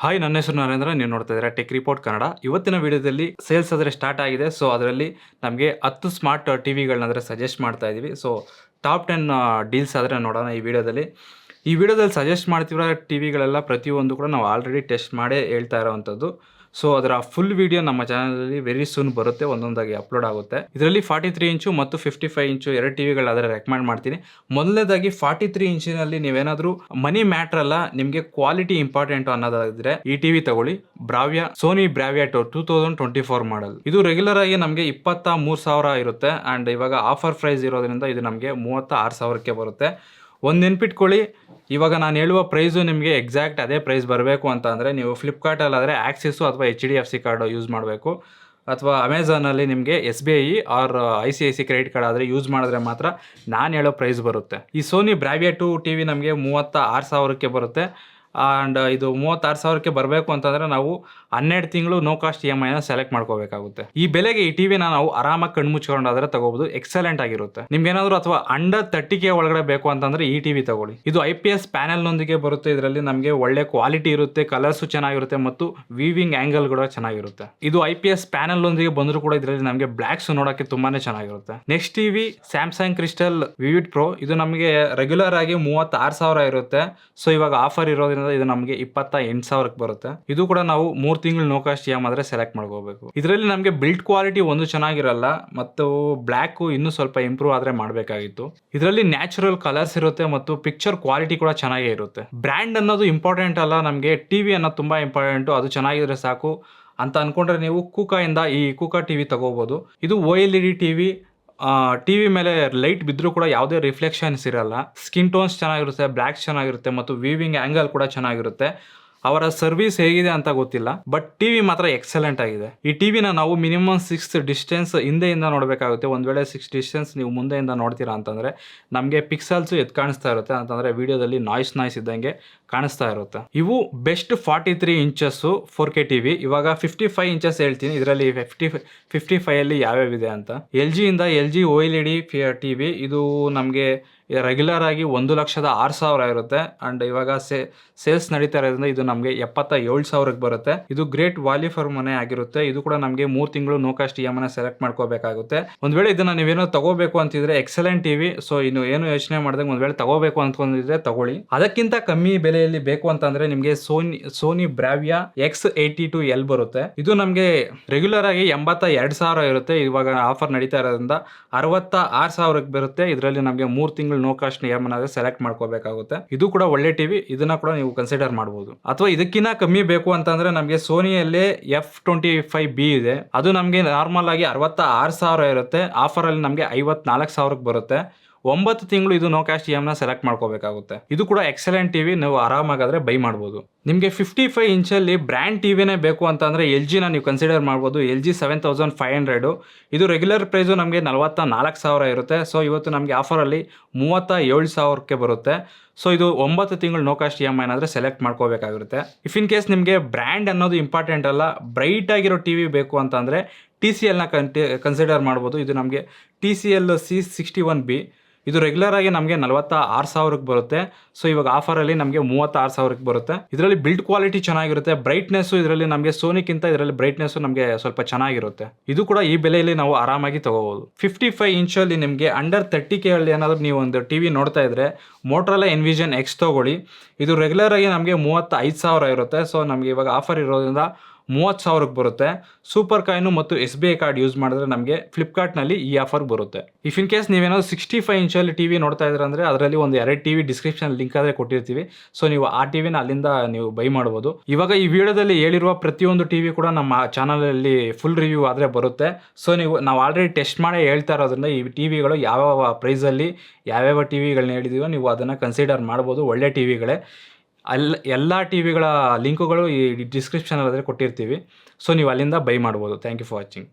Hi, ನನ್ನ ಹೆಸರು ನರೇಂದ್ರ. ನೀವು ನೋಡ್ತಾ ಇದ್ದೀರಾ ಟೆಕ್ ರಿಪೋರ್ಟ್ ಕನ್ನಡ. ಇವತ್ತಿನ ವಿಡಿಯೋದಲ್ಲಿ ಸೇಲ್ಸ್ ಆದರೆ ಸ್ಟಾರ್ಟ್ ಆಗಿದೆ. ಸೊ ಅದರಲ್ಲಿ ನಮಗೆ 10 ಸ್ಮಾರ್ಟ್ ಟಿವಿಗಳನ್ನ ಸಜೆಸ್ಟ್ ಮಾಡ್ತಾ ಇದ್ದೀವಿ. ಸೊ ಟಾಪ್ 10 ಡೀಲ್ಸ್ ಆದರೆ ನೋಡೋಣ ಈ ವಿಡಿಯೋದಲ್ಲಿ. ಈ ವಿಡಿಯೋದಲ್ಲಿ ಸಜೆಸ್ಟ್ ಮಾಡ್ತಿರೋ ಟಿವಿಗಳೆಲ್ಲ ಪ್ರತಿಯೊಂದು ಕೂಡ ನಾವು ಆಲ್ರೆಡಿ ಟೆಸ್ಟ್ ಮಾಡೇ ಹೇಳ್ತಾ ಇರೋವಂಥದ್ದು. ಸೊ ಅದರ ಫುಲ್ ವಿಡಿಯೋ ನಮ್ಮ ಚಾನಲಲ್ಲಿ ವೆರಿ ಸೂನ್ ಬರುತ್ತೆ, ಒಂದೊಂದಾಗಿ ಅಪ್ಲೋಡ್ ಆಗುತ್ತೆ. ಇದರಲ್ಲಿ 43 ಇಂಚು ಮತ್ತು 55 ಇಂಚು ಎರಡು ಟಿವಿಗಳಾದರೆ ರೆಕಮೆಂಡ್ ಮಾಡ್ತೀನಿ. ಮೊದಲನೇದಾಗಿ 43 ಇಂಚಿನಲ್ಲಿ ನೀವೇನಾದರೂ ಮನಿ ಮ್ಯಾಟ್ರ್ ಅಲ್ಲ, ನಿಮಗೆ ಕ್ವಾಲಿಟಿ ಇಂಪಾರ್ಟೆಂಟ್ ಅನ್ನೋದಾದ್ರೆ ಈ ಟಿವಿ ತಗೊಳ್ಳಿ. ಸೋನಿ ಬ್ರಾವಿಯಾ 2024 ಮಾಡಲ್. ಇದು ರೆಗ್ಯುಲರ್ ಆಗಿ ನಮಗೆ 23,000 ಇರುತ್ತೆ. ಅಂಡ್ ಇವಾಗ ಆಫರ್ ಪ್ರೈಸ್ ಇರೋದ್ರಿಂದ ಇದು ನಮಗೆ 36,000ಕ್ಕೆ ಬರುತ್ತೆ. ಒಂದು ನೆನ್ಪಿಟ್ಕೊಳ್ಳಿ, ಇವಾಗ ನಾನು ಹೇಳುವ ಪ್ರೈಸು ನಿಮಗೆ ಎಕ್ಸಾಕ್ಟ್ ಅದೇ ಪ್ರೈಸ್ ಬರಬೇಕು ಅಂತ ಅಂದರೆ ನೀವು ಫ್ಲಿಪ್ಕಾರ್ಟಲ್ಲಾದರೆ ಆಕ್ಸಿಸು ಅಥವಾ HDFC ಕಾರ್ಡು ಯೂಸ್ ಮಾಡಬೇಕು. ಅಥವಾ ಅಮೆಝಾನಲ್ಲಿ ನಿಮಗೆ SBI or ICICI credit card ಆದರೆ ಯೂಸ್ ಮಾಡಿದ್ರೆ ಮಾತ್ರ ನಾನು ಹೇಳೋ ಪ್ರೈಸ್ ಬರುತ್ತೆ. ಈ ಸೋನಿ ಬ್ರಾವಿಯಾ 2 ಟಿವಿ ನಮಗೆ 36,000ಕ್ಕೆ ಬರುತ್ತೆ. ಆ್ಯಂಡ್ ಇದು 36,000ಕ್ಕೆ ಬರಬೇಕು ಅಂತಂದರೆ ನಾವು 12 ತಿಂಗಳು ನೋ ಕಾಸ್ಟ್ EMI ಸೆಲೆಕ್ಟ್ ಮಾಡ್ಕೋಬೇಕಾಗುತ್ತೆ. ಈ ಬೆಲೆಗೆ ಈ ಟಿವಿನ ನಾವು ಆರಾಮಾಗಿ ಕಣ್ಣು ಮುಚ್ಕೊಂಡಾದ್ರೆ ತಗೋಬಹುದು. ಎಕ್ಸಲೆಂಟ್ ಆಗಿರುತ್ತೆ. ನಿಮ್ಗೇನಾದರೂ ಅಥವಾ ಅಂಡರ್ 30K ಒಳಗಡೆ ಬೇಕು ಅಂತಂದರೆ ಈ ಟಿವಿ ತಗೊಳ್ಳಿ. ಇದು IPS ಪ್ಯಾನೆಲ್ನೊಂದಿಗೆ ಬರುತ್ತೆ. ಇದರಲ್ಲಿ ನಮಗೆ ಒಳ್ಳೆ ಕ್ವಾಲಿಟಿ ಇರುತ್ತೆ, ಕಲರ್ಸು ಚೆನ್ನಾಗಿರುತ್ತೆ ಮತ್ತು ವೀವಿಂಗ್ ಆ್ಯಂಗಲ್ ಕೂಡ ಚೆನ್ನಾಗಿರುತ್ತೆ. ಇದು IPS ಪ್ಯಾನೆಲ್ನೊಂದಿಗೆ ಬಂದರೂ ಕೂಡ ಇದರಲ್ಲಿ ನಮಗೆ ಬ್ಲ್ಯಾಕ್ಸ್ ನೋಡೋಕ್ಕೆ ತುಂಬಾನೇ ಚೆನ್ನಾಗಿರುತ್ತೆ. Next TV Samsung crystal vivid pro. ಇದು ನಮಗೆ ರೆಗ್ಯುಲರ್ ಆಗಿ 36,000 ಇರುತ್ತೆ. ಸೊ ಇವಾಗ ಆಫರ್ ಇರೋದ್ರಿಂದ ಇದು ನಮಗೆ 28,000ಕ್ಕೆ ಬರುತ್ತೆ. ಇದು ಕೂಡ ನಾವು 3 ತಿಂಗಳು ನೋ ಕಾಸ್ಟ್ EMI ಸೆಲೆಕ್ಟ್ ಮಾಡ್ಕೋಬೇಕು. ಇದರಲ್ಲಿ ನಮಗೆ ಬಿಲ್ಡ್ ಕ್ವಾಲಿಟಿ ಒಂದು ಚೆನ್ನಾಗಿರಲ್ಲ ಮತ್ತು ಬ್ಲ್ಯಾಕ್ ಇನ್ನೂ ಸ್ವಲ್ಪ ಇಂಪ್ರೂವ್ ಆದರೆ ಮಾಡಬೇಕಾಗಿತ್ತು. ಇದರಲ್ಲಿ ನ್ಯಾಚುರಲ್ ಕಲರ್ಸ್ ಇರುತ್ತೆ ಮತ್ತು ಪಿಕ್ಚರ್ ಕ್ವಾಲಿಟಿ ಕೂಡ ಚೆನ್ನಾಗೇ ಇರುತ್ತೆ. ಬ್ರ್ಯಾಂಡ್ ಅನ್ನೋದು ಇಂಪಾರ್ಟೆಂಟ್ ಅಲ್ಲ, ನಮಗೆ ಟಿವಿ ಅನ್ನೋದು ತುಂಬಾ ಇಂಪಾರ್ಟೆಂಟು. ಅದು ಚೆನ್ನಾಗಿದ್ರೆ ಸಾಕು ಅಂತ ಅನ್ಕೊಂಡ್ರೆ ನೀವು ಕೂಕಾಯಿಂದ ಈ ಕೂಕಾ ಟಿವಿ ತಗೋಬಹುದು. ಇದು OLED ಟಿವಿ. ಟಿವಿ ಮೇಲೆ ಲೈಟ್ ಬಿದ್ದರೂ ಕೂಡ ಯಾವುದೇ ರಿಫ್ಲೆಕ್ಷನ್ಸ್ ಇರಲ್ಲ. ಸ್ಕಿನ್ ಟೋನ್ಸ್ ಚೆನ್ನಾಗಿರುತ್ತೆ, ಬ್ಲ್ಯಾಕ್ಸ್ ಚೆನ್ನಾಗಿರುತ್ತೆ ಮತ್ತು ವೀವಿಂಗ್ ಆ್ಯಂಗಲ್ ಕೂಡ ಚೆನ್ನಾಗಿರುತ್ತೆ. ಅವರ ಸರ್ವಿಸ್ ಹೇಗಿದೆ ಅಂತ ಗೊತ್ತಿಲ್ಲ, ಬಟ್ ಟಿವಿ ಮಾತ್ರ ಎಕ್ಸಲೆಂಟ್ ಆಗಿದೆ. ಈ ಟಿವಿನ ನಾವು ಮಿನಿಮಮ್ 6 ಡಿಸ್ಟೆನ್ಸ್ ಹಿಂದೆಯಿಂದ ನೋಡಬೇಕಾಗುತ್ತೆ. ಒಂದು ವೇಳೆ 6 ಡಿಸ್ಟೆನ್ಸ್ ನೀವು ಮುಂದೆಯಿಂದ ನೋಡ್ತೀರಾ ಅಂತಂದರೆ ನಮಗೆ ಪಿಕ್ಸಲ್ಸು ಎದ್ದು ಕಾಣಿಸ್ತಾ ಇರುತ್ತೆ. ಅಂತಂದರೆ ವಿಡಿಯೋದಲ್ಲಿ ನಾಯ್ಸ್ ಇದ್ದಂಗೆ ಕಾಣಿಸ್ತಾ ಇರುತ್ತೆ. ಇವು ಬೆಸ್ಟ್ 43 ಇಂಚಸ್ಸು 4K ಟಿವಿ. ಇವಾಗ 55 ಇಂಚಸ್ ಹೇಳ್ತೀನಿ. ಇದರಲ್ಲಿ 55 ಯಾವ್ಯಾವಿದೆ ಅಂತ. LG OLED TV. ಇದು ನಮಗೆ ರೆಗ್ಯುಲರ್ ಆಗಿ 1,06,000 ಇರುತ್ತೆ. ಅಂಡ್ ಇವಾಗ ಸೇಲ್ಸ್ ನಡೀತಾ ಇರೋದ್ರಿಂದ ಇದು ನಮಗೆ 77,000ಕ್ಕೆ ಬರುತ್ತೆ. ಇದು ಗ್ರೇಟ್ ವ್ಯಾಲ್ಯೂ ಫಾರ್ ಮನಿ ಆಗಿರುತ್ತೆ. ಇದು ಕೂಡ ನಮಗೆ 3 ತಿಂಗಳು ನೋ ಕಾಸ್ಟ್ EMI ಸೆಲೆಕ್ಟ್ ಮಾಡ್ಕೋಬೇಕಾಗುತ್ತೆ. ಒಂದ್ ವೇಳೆ ಇದನ್ನ ನೀವೇನೋ ತಗೋಬೇಕು ಅಂತಿದ್ರೆ ಎಕ್ಸಲೆಂಟ್ ಟಿವಿ. ಸೊ ಇನ್ನು ಏನು ಯೋಚನೆ ಮಾಡಿದಾಗ ಒಂದ್ ವೇಳೆ ತಗೋಬೇಕು ಅಂದ್ಕೊಂಡಿದ್ರೆ ತಗೊಳ್ಳಿ. ಅದಕ್ಕಿಂತ ಕಮ್ಮಿ ಬೆಲೆಯಲ್ಲಿ ಬೇಕು ಅಂತಂದ್ರೆ ನಿಮಗೆ ಸೋನಿ ಬ್ರಾವಿಯಾ X82L ಬರುತ್ತೆ. ಇದು ನಮಗೆ ರೆಗ್ಯುಲರ್ ಆಗಿ 82,000 ಇರುತ್ತೆ. ಇವಾಗ ಆಫರ್ ನಡೀತಾ ಇರೋದ್ರಿಂದ 66,000ಕ್ಕೆ ಬರುತ್ತೆ. ಇದರಲ್ಲಿ ನಮಗೆ 3 ತಿಂಗಳು ನೋ ಕಾಸ್ಟ್ EMI ಸೆಲೆಕ್ಟ್ ಮಾಡ್ಕೋಬೇಕಾಗುತ್ತೆ. ಇದು ಕೂಡ ಒಳ್ಳೆ ಟಿವಿ. ಇದನ್ನ ಕೂಡ ನೀವು ಕನ್ಸಿಡರ್ ಮಾಡಬಹುದು. ಅಥವಾ ಇದಕ್ಕಿಂತ ಕಮ್ಮಿ ಬೇಕು ಅಂತಂದ್ರೆ ನಮಗೆ ಸೋನಿಯಲ್ಲೇ F25B ಇದೆ. ಅದು ನಮಗೆ ನಾರ್ಮಲ್ ಆಗಿ 66,000 ಇರುತ್ತೆ. ಆಫರ್ ಅಲ್ಲಿ ನಮಗೆ 54,000ಕ್ಕೆ ಬರುತ್ತೆ. 9 ತಿಂಗಳು ಇದು ನೋ ಕ್ಯಾಶ್ EMI ಸೆಲೆಕ್ಟ್ ಮಾಡ್ಕೋಬೇಕಾಗುತ್ತೆ. ಇದು ಕೂಡ ಎಕ್ಸಲೆಂಟ್ ಟಿವಿ. ನೀವು ಆರಾಮಾಗಾದ್ರೆ ಬೈ ಮಾಡ್ಬೋದು. ನಿಮಗೆ 55 ಇಂಚಲ್ಲಿ ಬ್ರ್ಯಾಂಡ್ ಟಿವಿನೇ ಬೇಕು ಅಂತಂದರೆ LGನ ನೀವು ಕನ್ಸಿಡರ್ ಮಾಡ್ಬೋದು. LG 7500. ಇದು ರೆಗ್ಯುಲರ್ ಪ್ರೈಸು ನಮಗೆ 44,000 ಇರುತ್ತೆ. ಸೊ ಇವತ್ತು ನಮಗೆ ಆಫರಲ್ಲಿ 37,000ಕ್ಕೆ ಬರುತ್ತೆ. ಸೊ ಇದು 9 ತಿಂಗಳು ನೋ ಕಾಸ್ಟ್ EMI ಸೆಲೆಕ್ಟ್ ಮಾಡ್ಕೋಬೇಕಾಗಿರುತ್ತೆ. ಇಫ್ ಇನ್ ಕೇಸ್ ನಿಮಗೆ ಬ್ರ್ಯಾಂಡ್ ಅನ್ನೋದು ಇಂಪಾರ್ಟೆಂಟ್ ಅಲ್ಲ, ಬ್ರೈಟ್ ಆಗಿರೋ ಟಿವಿ ಬೇಕು ಅಂತಂದರೆ TCLನ ಕನ್ಸಿಡರ್ ಮಾಡ್ಬೋದು. ಇದು ನಮಗೆ TCL C61B. ಇದು ರೆಗ್ಯುಲರ್ ಆಗಿ ನಮಗೆ 46,000ಕ್ಕೆ ಬರುತ್ತೆ. ಸೊ ಇವಾಗ ಆಫರಲ್ಲಿ ನಮಗೆ 36,000ಕ್ಕೆ ಬರುತ್ತೆ. ಇದರಲ್ಲಿ ಬಿಲ್ಡ್ ಕ್ವಾಲಿಟಿ ಚೆನ್ನಾಗಿರುತ್ತೆ. ಬ್ರೈಟ್ನೆಸ್ಸು ಇದರಲ್ಲಿ ನಮಗೆ ಸೋನಿಕ್ಕಿಂತ ಇದರಲ್ಲಿ ಬ್ರೈಟ್ನೆಸ್ಸು ನಮಗೆ ಸ್ವಲ್ಪ ಚೆನ್ನಾಗಿರುತ್ತೆ. ಇದು ಕೂಡ ಈ ಬೆಲೆಯಲ್ಲಿ ನಾವು ಆರಾಮಾಗಿ ತಗೋಬಹುದು. 55 ಇಂಚಲ್ಲಿ ನಿಮಗೆ ಅಂಡರ್ 30K ಅಲ್ಲಿ ಏನಾದರೂ ನೀವು ಒಂದು ಟಿವಿ ನೋಡ್ತಾ ಇದ್ರೆ ಮೋಟರೋಲಾ ಎನ್ವಿಷನ್ X ತಗೊಳ್ಳಿ. ಇದು ರೆಗ್ಯುಲರ್ ಆಗಿ ನಮಗೆ 35,000 ಇರುತ್ತೆ. ಸೊ ನಮಗೆ ಇವಾಗ ಆಫರ್ ಇರೋದ್ರಿಂದ 30,000ಕ್ಕೆ ಬರುತ್ತೆ. ಸೂಪರ್ ಕಾಯಿನು ಮತ್ತು SBI ಕಾರ್ಡ್ ಯೂಸ್ ಮಾಡಿದ್ರೆ ನಮಗೆ ಫ್ಲಿಪ್ಕಾರ್ಟ್ನಲ್ಲಿ ಈ ಆಫರ್ ಬರುತ್ತೆ. ಇಫ್ ಇನ್ ಕೇಸ್ ನೀವೇನಾದ್ರು 65 ಇಂಚಲ್ಲಿ ಟಿವಿ ನೋಡ್ತಾ ಇದ್ರೆ ಅಂದರೆ ಅದರಲ್ಲಿ ಒಂದು 2 ಟಿವಿ ಡಿಸ್ಕ್ರಿಪ್ಷನ್ ಲಿಂಕ್ ಆದರೆ ಕೊಟ್ಟಿರ್ತೀವಿ. ಸೊ ನೀವು ಆ ಟಿವಿನ ಅಲ್ಲಿಂದ ನೀವು ಬೈ ಮಾಡ್ಬೋದು. ಇವಾಗ ಈ ವಿಡಿಯೋದಲ್ಲಿ ಹೇಳಿರುವ ಪ್ರತಿಯೊಂದು ಟಿವಿ ಕೂಡ ನಮ್ಮ ಚಾನಲಲ್ಲಿ ಫುಲ್ ರಿವ್ಯೂ ಆದರೆ ಬರುತ್ತೆ. ಸೊ ನಾವು ಆಲ್ರೆಡಿ ಟೆಸ್ಟ್ ಮಾಡಿ ಹೇಳ್ತಾ ಇರೋದ್ರಿಂದ ಈ ಟಿವಿಗಳು ಯಾವ ಪ್ರೈಸಲ್ಲಿ ಯಾವ್ಯಾವ ಟಿವಿಗಳನ್ನ ಹೇಳಿದೀವೋ ನೀವು ಅದನ್ನು ಕನ್ಸಿಡರ್ ಮಾಡ್ಬೋದು. ಒಳ್ಳೆ ಟಿವಿಗಳೇ. ಎಲ್ಲ ಟಿವಿಗಳ ಲಿಂಕುಗಳು ಈ ಡಿಸ್ಕ್ರಿಪ್ಷನಲ್ಲಿ ಕೊಟ್ಟಿರ್ತೀವಿ. ಸೊ ನೀವು ಅಲ್ಲಿಂದ ಬೈ ಮಾಡ್ಬೋದು. Thank you for watching.